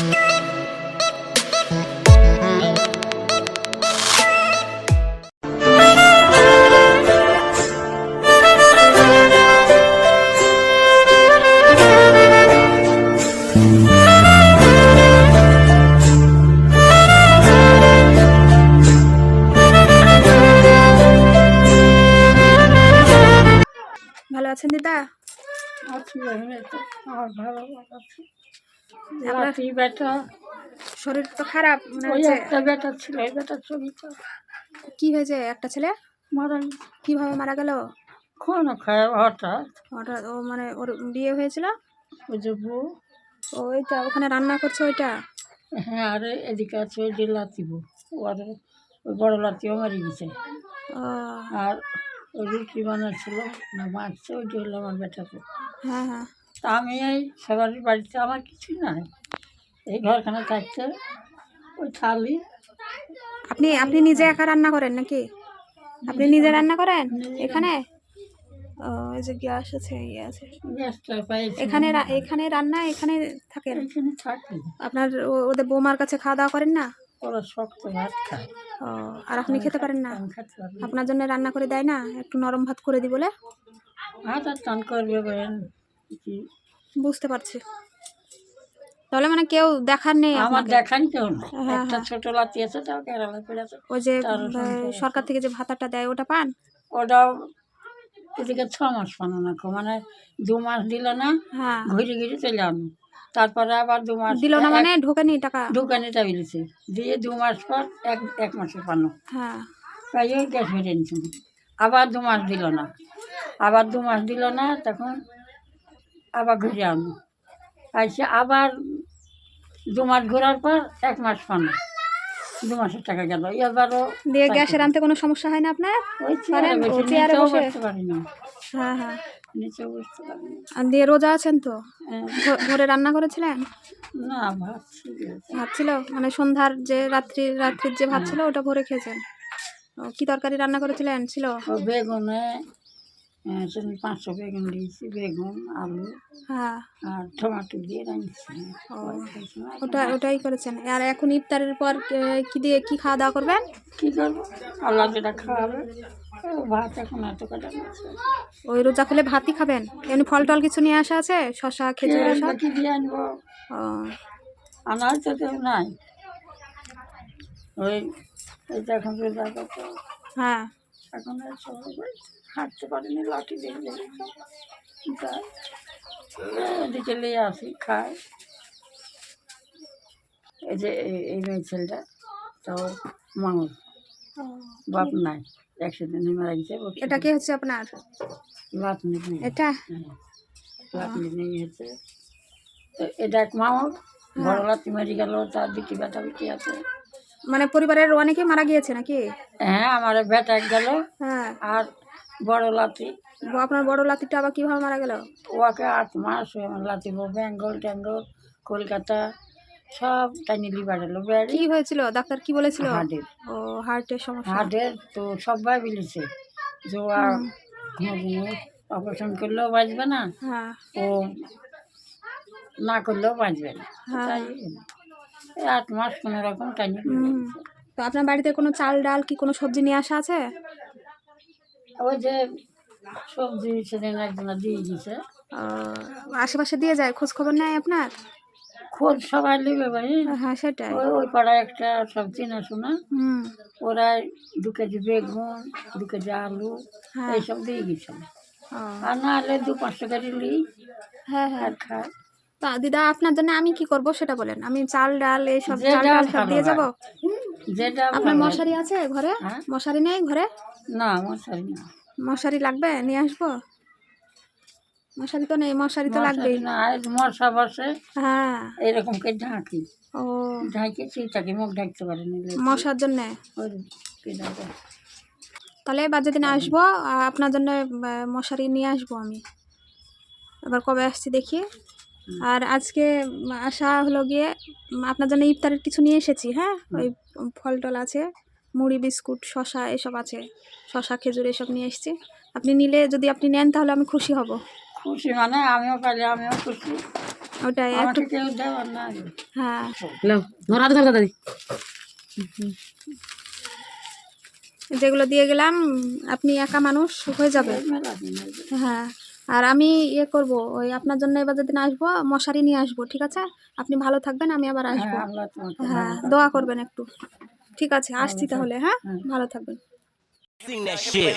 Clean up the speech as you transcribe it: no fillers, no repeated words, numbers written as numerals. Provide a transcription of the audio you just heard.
ভালো আছেন দিদা? আছি আমি তো আমার ভালো আছে। লাঠি বেটা শরীর তো খারাপ মনে ওই হচ্ছে। একটা বেটা ছিল, ওই বেটার ছবিটা কি হয়েছে? একটা ছেলে মারা গেছে। কিভাবে মারা গেল? খাওয়ানো খায় হঠাৎ। হঠাৎ ও মানে ওর বিয়ে হয়েছিল? ওই যে বউ, ওইটা ওখানে রান্না করছে ওইটা? হ্যাঁ, আরে এদিকে আছে ওই যে লাতি বউ, ওর ওই বড় লাতিও মারি গেছে। ও আর ওই রুটি বানাচ্ছিল না মারছে, ওইটা হলো আমার বেটাকে। হ্যাঁ হ্যাঁ। তা আমি এই সবার বাড়িতে আমার কিছুই নাই, এই ঘরখানে থাকতে ওই থালি। আপনি আপনি নিজে একা রান্না করেন নাকি? আপনি নিজে রান্না করেন এখানে? ও এই যে গ্যাস আছে, ইয়ে আছে গ্যাসটা পাইছি এখানে, এখানে রান্না এখানে থাকেন? এখানে থাকি। আপনার ওদের বৌমার কাছে খাওয়া দাওয়া করেন না? ওরা শক্ত ভাত খায়। ও আর আপনি খেতে পারেন না? আমি খেতে পারি না। আপনার জন্য রান্না করে দেয় না? একটু নরম ভাত করে দিই বলে? ভাত আর টান করবে বলেন কি? বুঝতে পারছি। তাহলে মানে কেউ দেখার নেই আমার আপনাকে? দেখান কেউ না। হ্যাঁ একটা হ্যাঁ। ছোট লাতি আছে, তাও কেরালা পড়ে আছে। ওই যে তার সংসার সরকার আছে। থেকে যে ভাতাটা দেয় ওটা পান? ওটাও এদিকে 6 মাস পানো না, মানে 2 মাস দিল না, হ্যাঁ। ঘুরে ঘুরে চলে আনো। তারপরে আবার 2 মাস দিল না মানে ঢোকেনি টাকা? দোকানেটা বেরিয়েছে দিয়ে 2 মাস পর এক মাসে পানো হ্যাঁ। তাই ওই গ্যাস বেরিয়ে নিচ্ছে। আবার 2 মাস দিল না, আবার 2 মাস দিল না, তখন আবার ঘুরে আনো। আইসে আবার 2 মাস ঘোরার পর 1 মাস পানো, 2 মাসের টাকা গেল। এবারও দিয়ে গ্যাসের আনতে কোনো সমস্যা হয় না আপনার? ওই পারেন ও চেয়ারে চেয়ারে বসে? বসতে পারি না, হ্যাঁ হ্যাঁ। নিচেও বসতে পারি না। আর দিয়ে রোজা আছেন তো? হ্যাঁ। ভোরে রান্না করেছিলেন? না, ভাত ছিল। ভাত ছিল মানে সন্ধ্যার যে রাত্রির যে ভাত ছিল ওটা ভোরে খেয়েছেন? ও কি তরকারি রান্না করেছিলেন? ছিল ও বেগুনে 500 বেগুন দিয়েছি, বেগুন আলু হ্যাঁ। আর টমেটো দিয়ে রাঁধছি। ও ওটাই করেছেন। আর এখন ইফতারের পর কি দিয়ে কি খাওয়া দাওয়া করবেন? কী করবো, আল্লাহ যেটা খাওয়াবে। ভাত এখন এত কাটা আছে। ওই রোজা খুলে ভাতই খাবেন? এমনি ফল টল কিছু নিয়ে আসা আছে? শশা খেজুর এসব? কি দিয়ে আনবো? ও আনার তো কেউ নাই। ওই এইটা এখন রোজা কত, হ্যাঁ। এখন আর সবাই হাঁটতে পারেনি, লাঠি দিয়ে যায়। এদিকে নিয়ে আসি খাই। এই যে এই মেয়ে ছেলেটা তাও মাঙল, বাপ নাই, 100 দিনে মারা গেছে। এটা কি হচ্ছে আপনার? লাতনি এটা লাতনি নেই হচ্ছে। তো এটা এক মামল, বড় লাতি মারি গেল, তার দুটি বেটা বেটি আছে। মানে পরিবারের অনেকে মারা গিয়েছে নাকি? হ্যাঁ, আমার বেটা গেল হ্যাঁ। আর বড় লাতি। আপনার বড় লাতিটা আবার কিভাবে মারা গেল? ওকে 8 মাস ওই আমার লাতি বেঙ্গল ট্যাঙ্গল কলকাতা সব টাইনি লিভারেলো বেড়ি। কি হয়েছিল? ডাক্তার কি বলেছিল? হার্টের। ও হার্টের সমস্যা। হার্টের তো সবাই বলেছে যে আর অপারেশন করলেও বাঁচবে না, হ্যাঁ ও না করলেও বাঁচবে না। হ্যাঁ। তাই এই 8 মাস কোনো রকম টাইনি। তো আপনার বাড়িতে কোনো চাল ডাল কি কোনো সবজি নিয়ে আসা আছে? ওই যে সবজি সেদিন একজনা দিয়ে দিয়েছে। আশেপাশে দিয়ে যায়, খোঁজ খবর নেয় আপনার? খোঁজ সবাই নেবে ভাই। হ্যাঁ সেটাই। ওই পাড়ায় একটা সব চেনাশোনা, হুম। ওরা 2 কেজি বেগুন 2 কেজি আলু হ্যাঁ। এইসব দিয়ে গেছিল। ও আর না হলে 2-5 টাকা দিলি হ্যাঁ হ্যাঁ। আর খায়। তা দিদা আপনার জন্য আমি কি করব সেটা বলেন। আমি চাল ডাল এইসব চাল যেটা ডাল সব ভালো দিয়ে যাব? যেটা আপনার ভালো মশারি আছে ঘরে? হ্যাঁ? মশারি নেই ঘরে? না, মশারি না। মশারি লাগবে, নিয়ে আসবো? মশারি তো নেই, মশারি তো লাগবেই। মশারি না, এই মশা বসে হ্যাঁ। এইরকম করে ঢাকি, ও ঢাকি সেইটাকে মুখ ঢাকতে পারেনি। মশার জন্যে? তাহলে এবার যেদিন আসবো আপনার জন্য মশারি নিয়ে আসবো আমি। এবার কবে আসছি দেখি। আর আজকে আসা হলো গিয়ে আপনার জন্য ইফতারের কিছু নিয়ে এসেছি। হ্যাঁ, ওই ফল টল আছে, মুড়ি বিস্কুট শশা এসব আছে, শশা খেজুর এসব নিয়ে এসেছি। আপনি নিলে, যদি আপনি নেন তাহলে আমি খুশি হব। খুশি মানে আমিও পাইলে আমিও খুশি। ওটাই একটু। আমাকে কেউ দেওয়ার না। হ্যাঁ, লাও ধর হাতে ধর দাদি। যেগুলো দিয়ে গেলাম আপনি একা মানুষ হয়ে যাবে। মেলা দিন হয়ে গেল। হ্যাঁ, আর আমি ইয়ে করব, ওই আপনার জন্য এবার যেদিন আসবো মশারি নিয়ে আসবো, ঠিক আছে? আপনি ভালো থাকবেন, আমি আবার আসবো। হ্যাঁ, আল্লাহ তোমাকে হ্যাঁ, ভালো দোয়া রাখুক। করবেন একটু। ঠিক আছে, আসছি তাহলে। হ্যাঁ, ভালো থাকবেন। Sing that shit.